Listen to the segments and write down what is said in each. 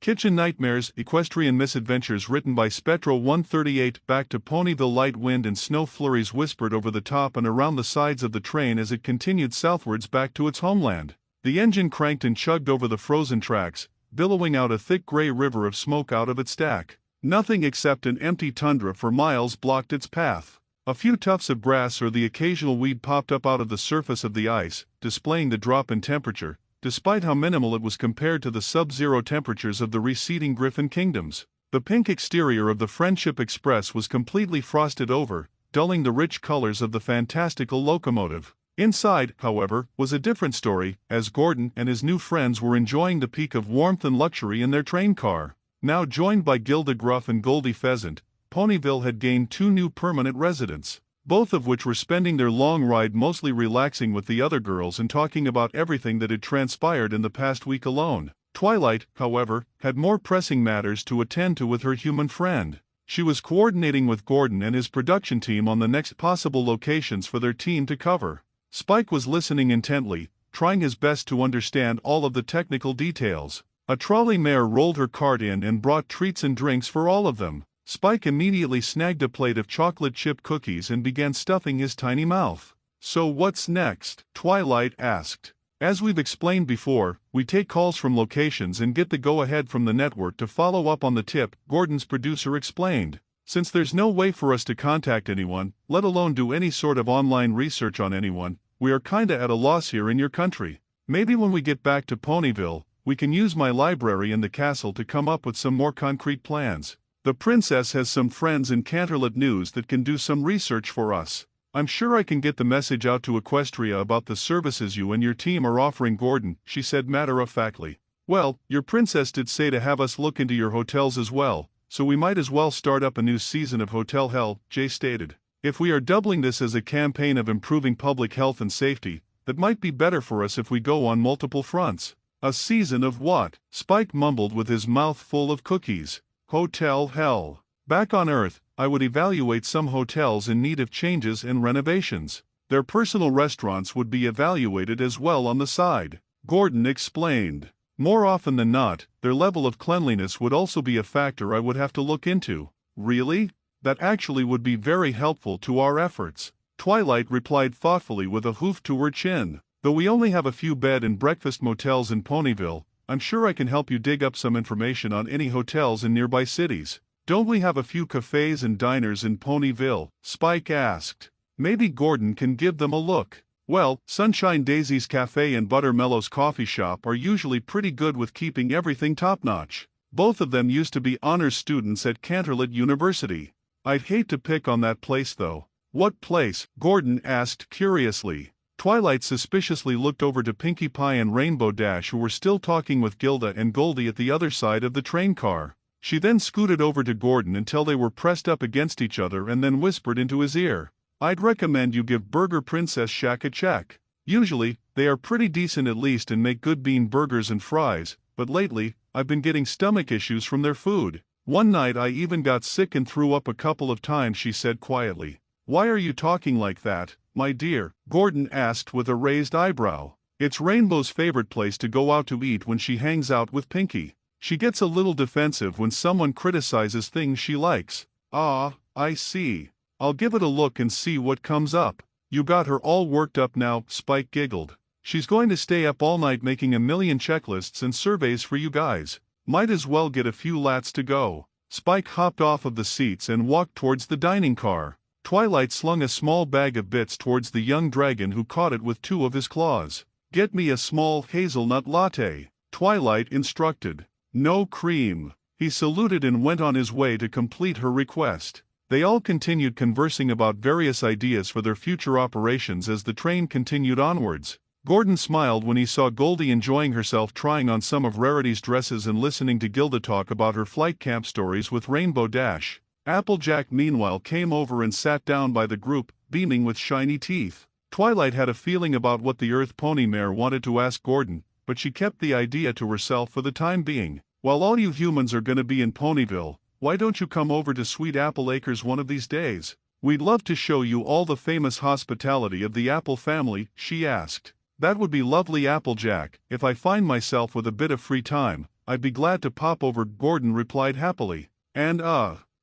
Kitchen Nightmares, Equestrian Misadventures written by Spectro 138. Back to Ponyville. Light wind and snow flurries whispered over the top and around the sides of the train as it continued southwards back to its homeland. The engine cranked and chugged over the frozen tracks, billowing out a thick gray river of smoke out of its stack. Nothing except an empty tundra for miles blocked its path. A few tufts of grass or the occasional weed popped up out of the surface of the ice, displaying the drop in temperature, despite how minimal it was compared to the sub-zero temperatures of the receding Griffin Kingdoms. The pink exterior of the Friendship Express was completely frosted over, dulling the rich colors of the fantastical locomotive. Inside, however, was a different story, as Gordon and his new friends were enjoying the peak of warmth and luxury in their train car. Now joined by Gilda Gruff and Goldie Pheasant, Ponyville had gained two new permanent residents, both of which were spending their long ride mostly relaxing with the other girls and talking about everything that had transpired in the past week alone. Twilight, however, had more pressing matters to attend to with her human friend. She was coordinating with Gordon and his production team on the next possible locations for their team to cover. Spike was listening intently, trying his best to understand all of the technical details. A trolley mare rolled her cart in and brought treats and drinks for all of them. Spike immediately snagged a plate of chocolate chip cookies and began stuffing his tiny mouth. "So what's next?" Twilight asked. "As we've explained before, we take calls from locations and get the go-ahead from the network to follow up on the tip," Gordon's producer explained. "Since there's no way for us to contact anyone, let alone do any sort of online research on anyone, we are kinda at a loss here in your country. Maybe when we get back to Ponyville, we can use my library in the castle to come up with some more concrete plans. The princess has some friends in Canterlot News that can do some research for us. I'm sure I can get the message out to Equestria about the services you and your team are offering, Gordon," she said matter-of-factly. "Well, your princess did say to have us look into your hotels as well, so we might as well start up a new season of Hotel Hell," Jay stated. "If we are doubling this as a campaign of improving public health and safety, that might be better for us if we go on multiple fronts." "A season of what?" Spike mumbled with his mouth full of cookies. "Hotel Hell. Back on Earth, I would evaluate some hotels in need of changes and renovations. Their personal restaurants would be evaluated as well on the side," Gordon explained. "More often than not, their level of cleanliness would also be a factor I would have to look into." "Really? That actually would be very helpful to our efforts," Twilight replied thoughtfully with a hoof to her chin. "Though we only have a few bed and breakfast motels in Ponyville, I'm sure I can help you dig up some information on any hotels in nearby cities." "Don't we have a few cafes and diners in Ponyville?" Spike asked. "Maybe Gordon can give them a look." "Well, Sunshine Daisy's Cafe and Buttermellow's Coffee Shop are usually pretty good with keeping everything top-notch. Both of them used to be honors students at Canterlot University. I'd hate to pick on that place though." "What place?" Gordon asked curiously. Twilight suspiciously looked over to Pinkie Pie and Rainbow Dash, who were still talking with Gilda and Goldie at the other side of the train car. She then scooted over to Gordon until they were pressed up against each other and then whispered into his ear. "I'd recommend you give Burger Princess Shack a check. Usually, they are pretty decent at least and make good bean burgers and fries, but lately, I've been getting stomach issues from their food. One night I even got sick and threw up a couple of times," she said quietly. "Why are you talking like that, my dear?" Gordon asked with a raised eyebrow. "It's Rainbow's favorite place to go out to eat when she hangs out with Pinkie. She gets a little defensive when someone criticizes things she likes." "Ah, I see. I'll give it a look and see what comes up." "You got her all worked up now," Spike giggled. "She's going to stay up all night making a million checklists and surveys for you guys. Might as well get a few lats to go." Spike hopped off of the seats and walked towards the dining car. Twilight slung a small bag of bits towards the young dragon, who caught it with two of his claws. "Get me a small hazelnut latte," Twilight instructed. "No cream." He saluted and went on his way to complete her request. They all continued conversing about various ideas for their future operations as the train continued onwards. Gordon smiled when he saw Goldie enjoying herself trying on some of Rarity's dresses and listening to Gilda talk about her flight camp stories with Rainbow Dash. Applejack meanwhile came over and sat down by the group, beaming with shiny teeth. Twilight had a feeling about what the Earth Pony Mare wanted to ask Gordon, but she kept the idea to herself for the time being. "While all you humans are gonna be in Ponyville, why don't you come over to Sweet Apple Acres one of these days? We'd love to show you all the famous hospitality of the Apple family," she asked. "That would be lovely, Applejack, if I find myself with a bit of free time, I'd be glad to pop over, Gordon replied happily. And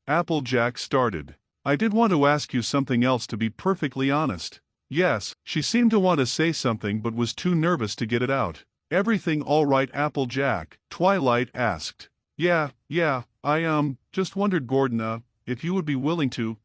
Applejack started. I did want to ask you something else, to be perfectly honest. Yes, she seemed to want to say something but was too nervous to get it out. Everything all right, Applejack? Twilight asked. Yeah, I just wondered, Gordon, if you would be willing to,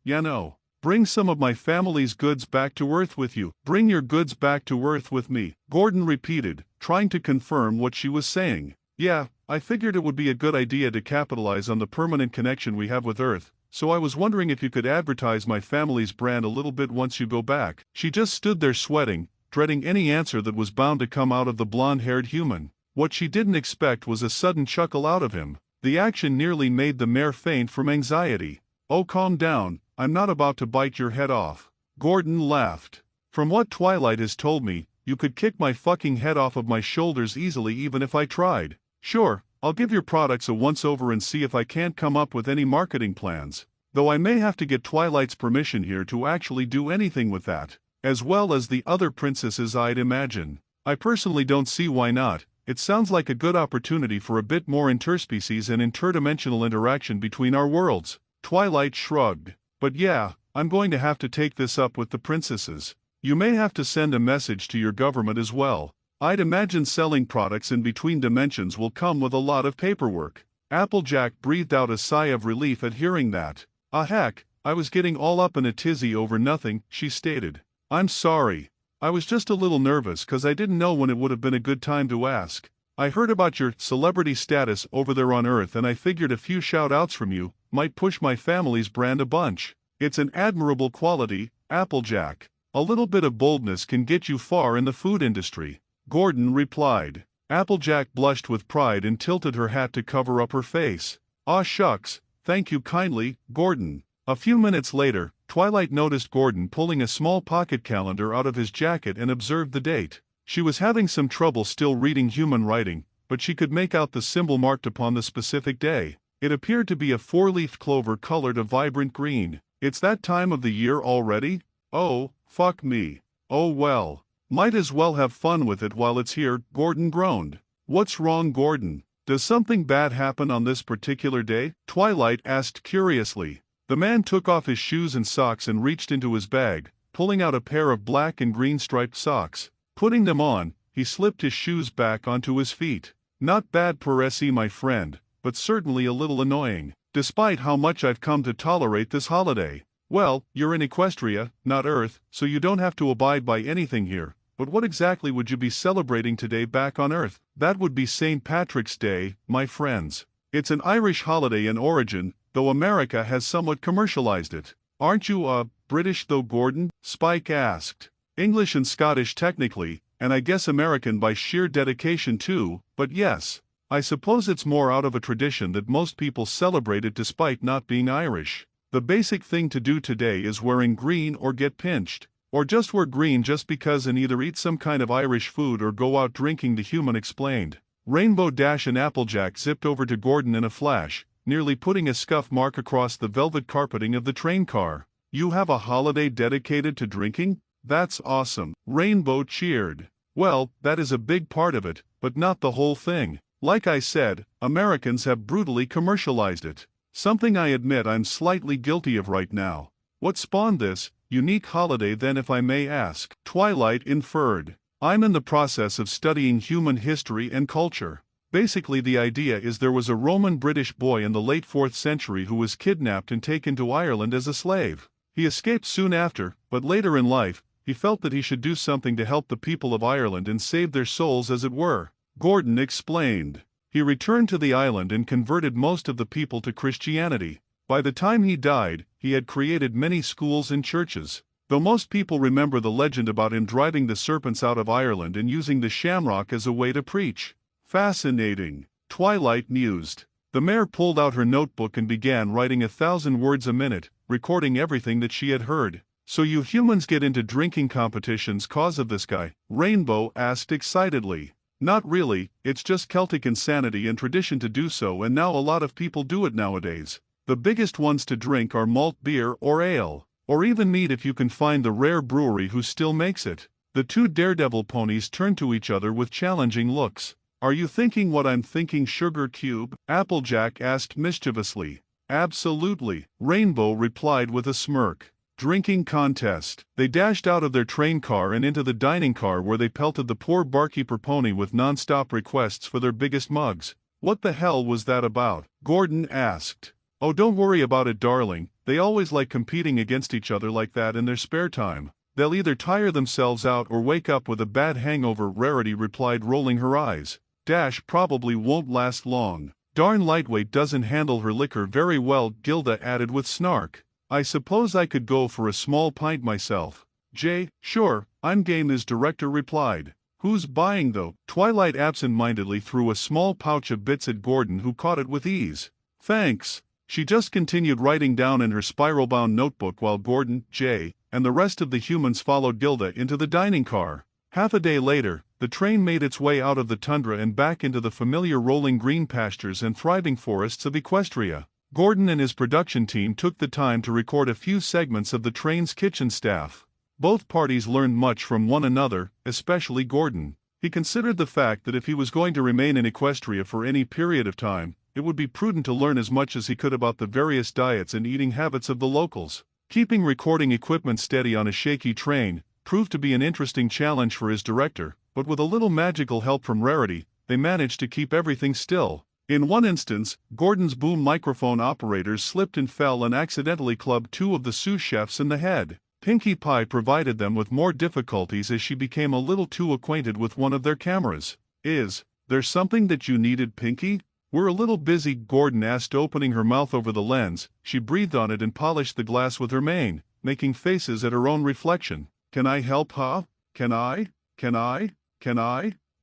bring some of my family's goods back to Earth with you. Bring your goods back to Earth with me, Gordon repeated, trying to confirm what she was saying. Yeah, I figured it would be a good idea to capitalize on the permanent connection we have with Earth, so I was wondering if you could advertise my family's brand a little bit once you go back. She just stood there sweating, dreading any answer that was bound to come out of the blonde-haired human. What she didn't expect was a sudden chuckle out of him. The action nearly made the mare faint from anxiety. Oh, calm down, I'm not about to bite your head off. Gordon laughed. From what Twilight has told me, you could kick my fucking head off of my shoulders easily even if I tried. Sure, I'll give your products a once-over and see if I can't come up with any marketing plans. Though I may have to get Twilight's permission here to actually do anything with that, as well as the other princesses, I'd imagine. I personally don't see why not. It sounds like a good opportunity for a bit more interspecies and interdimensional interaction between our worlds. Twilight shrugged. But yeah, I'm going to have to take this up with the princesses. You may have to send a message to your government as well. I'd imagine selling products in between dimensions will come with a lot of paperwork. Applejack breathed out a sigh of relief at hearing that. Heck, I was getting all up in a tizzy over nothing, she stated. I'm sorry. I was just a little nervous cause I didn't know when it would have been a good time to ask. I heard about your celebrity status over there on Earth and I figured a few shout-outs from you might push my family's brand a bunch. It's an admirable quality, Applejack. A little bit of boldness can get you far in the food industry, Gordon replied. Applejack blushed with pride and tilted her hat to cover up her face. Aw shucks, thank you kindly, Gordon. A few minutes later, Twilight noticed Gordon pulling a small pocket calendar out of his jacket and observed the date. She was having some trouble still reading human writing, but she could make out the symbol marked upon the specific day. It appeared to be a four-leaf clover colored a vibrant green. It's that time of the year already? Oh, fuck me. Oh well. Might as well have fun with it while it's here, Gordon groaned. What's wrong, Gordon? Does something bad happen on this particular day? Twilight asked curiously. The man took off his shoes and socks and reached into his bag, pulling out a pair of black and green striped socks. Putting them on, he slipped his shoes back onto his feet. Not bad per se, my friend, but certainly a little annoying, despite how much I've come to tolerate this holiday. Well, you're in Equestria, not Earth, so you don't have to abide by anything here. But what exactly would you be celebrating today back on Earth? That would be St. Patrick's Day, my friends. It's an Irish holiday in origin, though America has somewhat commercialized it. Aren't you, British though, Gordon? Spike asked. English and Scottish technically, and I guess American by sheer dedication too, but yes. I suppose it's more out of a tradition that most people celebrate it despite not being Irish. The basic thing to do today is wearing green or get pinched. Or just wear green just because and either eat some kind of Irish food or go out drinking, the human explained. Rainbow Dash and Applejack zipped over to Gordon in a flash, nearly putting a scuff mark across the velvet carpeting of the train car. You have a holiday dedicated to drinking? That's awesome. Rainbow cheered. Well, that is a big part of it, but not the whole thing. Like I said, Americans have brutally commercialized it. Something I admit I'm slightly guilty of right now. What spawned this unique holiday then, if I may ask? Twilight inferred. I'm in the process of studying human history and culture. Basically the idea is there was a Roman British boy in the late 4th century who was kidnapped and taken to Ireland as a slave. He escaped soon after, but later in life, he felt that he should do something to help the people of Ireland and save their souls, as it were. Gordon explained. He returned to the island and converted most of the people to Christianity. By the time he died, he had created many schools and churches. Though most people remember the legend about him driving the serpents out of Ireland and using the shamrock as a way to preach. Fascinating, Twilight mused. The mare pulled out her notebook and began writing 1,000 words a minute, recording everything that she had heard. So you humans get into drinking competitions cause of this guy? Rainbow asked excitedly. Not really, it's just Celtic insanity and tradition to do so, and now a lot of people do it nowadays. The biggest ones to drink are malt beer or ale, or even mead if you can find the rare brewery who still makes it. The two daredevil ponies turned to each other with challenging looks. Are you thinking what I'm thinking, Sugar Cube? Applejack asked mischievously. Absolutely, Rainbow replied with a smirk. Drinking contest. They dashed out of their train car and into the dining car where they pelted the poor barkeeper Pony with non-stop requests for their biggest mugs. What the hell was that about? Gordon asked. Oh, don't worry about it, darling. They always like competing against each other like that in their spare time. They'll either tire themselves out or wake up with a bad hangover, Rarity replied, rolling her eyes. Dash probably won't last long. Darn Lightweight doesn't handle her liquor very well, Gilda added with snark. I suppose I could go for a small pint myself. Jay, sure, I'm game, his director replied. Who's buying though? Twilight absent-mindedly threw a small pouch of bits at Gordon, who caught it with ease. Thanks. She just continued writing down in her spiral-bound notebook while Gordon, Jay, and the rest of the humans followed Gilda into the dining car. Half a day later, the train made its way out of the tundra and back into the familiar rolling green pastures and thriving forests of Equestria. Gordon and his production team took the time to record a few segments of the train's kitchen staff. Both parties learned much from one another, especially Gordon. He considered the fact that if he was going to remain in Equestria for any period of time, it would be prudent to learn as much as he could about the various diets and eating habits of the locals. Keeping recording equipment steady on a shaky train proved to be an interesting challenge for his director, but with a little magical help from Rarity, they managed to keep everything still. In one instance, Gordon's boom microphone operators slipped and fell and accidentally clubbed two of the sous chefs in the head. Pinkie Pie provided them with more difficulties as she became a little too acquainted with one of their cameras. Is there something that you needed, Pinkie? We're a little busy, Gordon asked, opening her mouth over the lens. She breathed on it and polished the glass with her mane, making faces at her own reflection. Can I help, huh? Can I?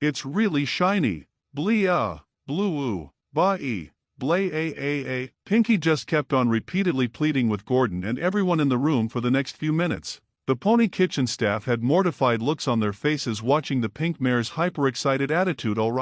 It's really shiny. Blee blue ba-ee, blay. Pinkie just kept on repeatedly pleading with Gordon and everyone in the room for the next few minutes. The pony kitchen staff had mortified looks on their faces watching the pink mare's hyper-excited attitude. All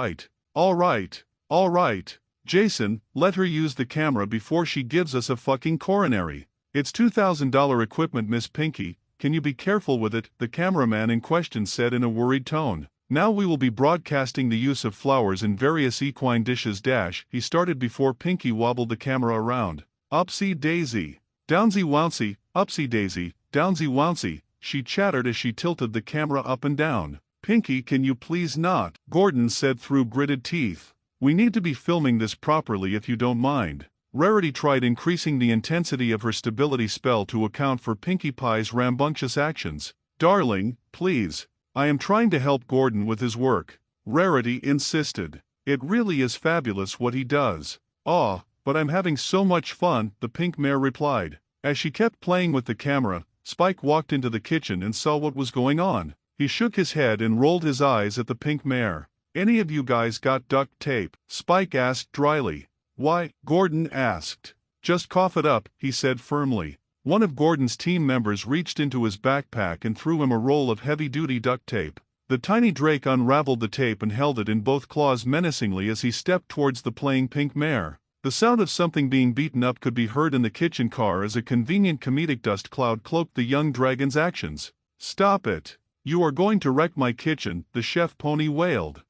right. Jason, let her use the camera before she gives us a fucking coronary. It's $2,000 equipment, Miss Pinkie. Can you be careful with it? The cameraman in question said in a worried tone. Now we will be broadcasting the use of flowers in various equine dishes. He started before Pinkie wobbled the camera around. Upsy daisy. Downsy wouncy, upsy daisy, downsy wouncy, she chattered as she tilted the camera up and down. Pinkie, can you please not? Gordon said through gritted teeth. We need to be filming this properly if you don't mind. Rarity tried increasing the intensity of her stability spell to account for Pinkie Pie's rambunctious actions. Darling, please. I am trying to help Gordon with his work. Rarity insisted. It really is fabulous what he does. Aw, but I'm having so much fun, the pink mare replied. As she kept playing with the camera, Spike walked into the kitchen and saw what was going on. He shook his head and rolled his eyes at the pink mare. Any of you guys got duct tape? Spike asked dryly. Why? Gordon asked. Just cough it up, he said firmly. One of Gordon's team members reached into his backpack and threw him a roll of heavy-duty duct tape. The tiny Drake unraveled the tape and held it in both claws menacingly as he stepped towards the playing pink mare. The sound of something being beaten up could be heard in the kitchen car as a convenient comedic dust cloud cloaked the young dragon's actions. Stop it. You are going to wreck my kitchen, the chef pony wailed.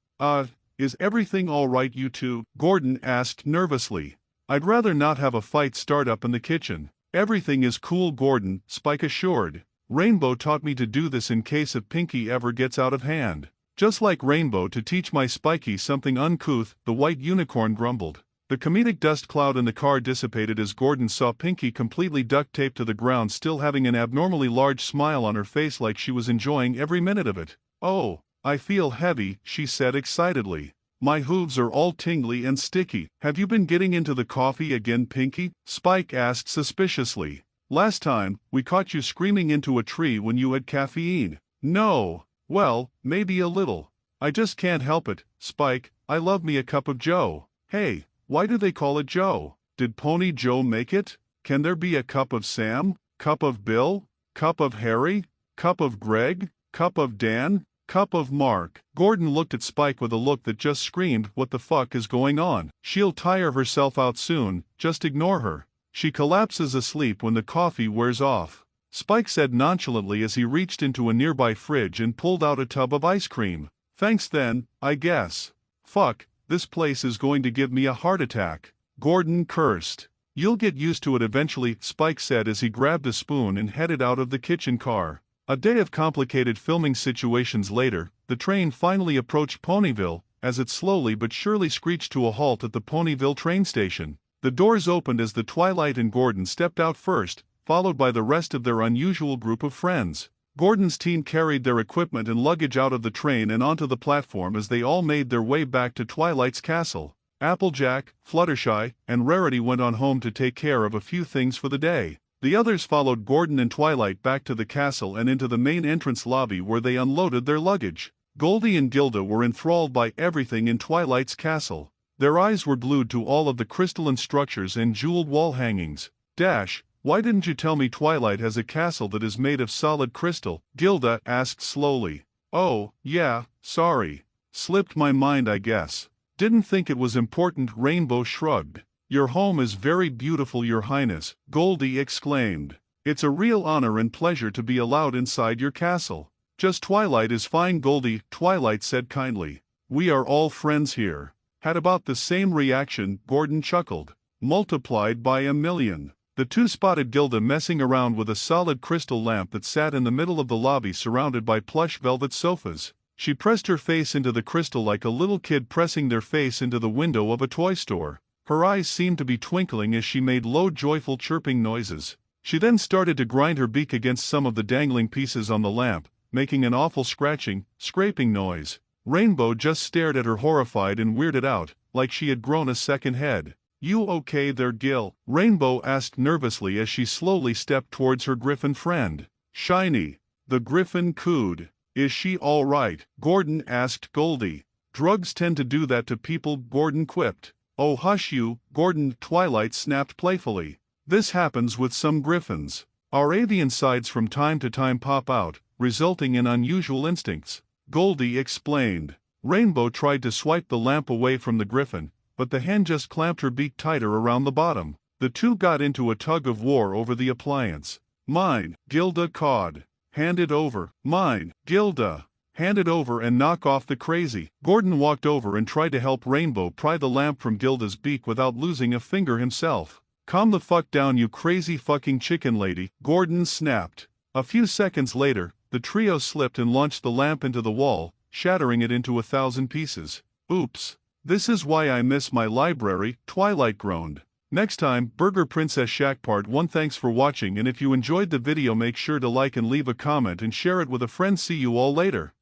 Is everything all right, you two? Gordon asked nervously. I'd rather not have a fight start up in the kitchen. Everything is cool, Gordon, Spike assured. Rainbow taught me to do this in case if Pinkie ever gets out of hand. Just like Rainbow to teach my Spiky something uncouth, the white unicorn grumbled. The comedic dust cloud in the car dissipated as Gordon saw Pinkie completely duct taped to the ground, still having an abnormally large smile on her face like she was enjoying every minute of it. Oh, I feel heavy, she said excitedly. My hooves are all tingly and sticky. Have you been getting into the coffee again, Pinkie? Spike asked suspiciously. Last time, we caught you screaming into a tree when you had caffeine. No. Well, maybe a little. I just can't help it, Spike. I love me a cup of Joe. Hey, why do they call it Joe? Did Pony Joe make it? Can there be a cup of Sam? Cup of Bill? Cup of Harry? Cup of Greg? Cup of Dan? Cup of Mark. Gordon looked at Spike with a look that just screamed, what the fuck is going on? She'll tire herself out soon, just ignore her. She collapses asleep when the coffee wears off. Spike said nonchalantly as he reached into a nearby fridge and pulled out a tub of ice cream. Thanks then, I guess. Fuck, this place is going to give me a heart attack. Gordon cursed. You'll get used to it eventually, Spike said as he grabbed a spoon and headed out of the kitchen car. A day of complicated filming situations later, the train finally approached Ponyville, as it slowly but surely screeched to a halt at the Ponyville train station. The doors opened as the Twilight and Gordon stepped out first, followed by the rest of their unusual group of friends. Gordon's team carried their equipment and luggage out of the train and onto the platform as they all made their way back to Twilight's castle. Applejack, Fluttershy, and Rarity went on home to take care of a few things for the day. The others followed Gordon and Twilight back to the castle and into the main entrance lobby where they unloaded their luggage. Goldie and Gilda were enthralled by everything in Twilight's castle. Their eyes were glued to all of the crystalline structures and jeweled wall hangings. Why didn't you tell me Twilight has a castle that is made of solid crystal? Gilda asked slowly. Oh, yeah, sorry. Slipped my mind I guess. Didn't think it was important, Rainbow shrugged. Your home is very beautiful, Your Highness, Goldie exclaimed. It's a real honor and pleasure to be allowed inside your castle. Just Twilight is fine, Goldie, Twilight said kindly. We are all friends here. Had about the same reaction, Gordon chuckled. Multiplied by a million. The two spotted Gilda messing around with a solid crystal lamp that sat in the middle of the lobby surrounded by plush velvet sofas. She pressed her face into the crystal like a little kid pressing their face into the window of a toy store. Her eyes seemed to be twinkling as she made low joyful chirping noises. She then started to grind her beak against some of the dangling pieces on the lamp, making an awful scratching, scraping noise. Rainbow just stared at her horrified and weirded out, like she had grown a second head. You okay there, Gil? Rainbow asked nervously as she slowly stepped towards her griffin friend. Shiny. The griffin cooed. Is she all right? Gordon asked Goldie. Drugs tend to do that to people, Gordon quipped. Oh hush you, Gordon, Twilight snapped playfully. This happens with some griffins. Our avian sides from time to time pop out, resulting in unusual instincts. Goldie explained. Rainbow tried to swipe the lamp away from the griffin, but the hen just clamped her beak tighter around the bottom. The two got into a tug of war over the appliance. Mine, Gilda cawed. Hand it over. Mine, Gilda. Hand it over and knock off the crazy. Gordon walked over and tried to help Rainbow pry the lamp from Gilda's beak without losing a finger himself. Calm the fuck down, you crazy fucking chicken lady, Gordon snapped. A few seconds later, the trio slipped and launched the lamp into the wall, shattering it into 1,000 pieces. Oops. This is why I miss my library, Twilight groaned. Next time, Burger Princess Shack Part 1. Thanks for watching, and if you enjoyed the video make sure to like and leave a comment and share it with a friend. See you all later.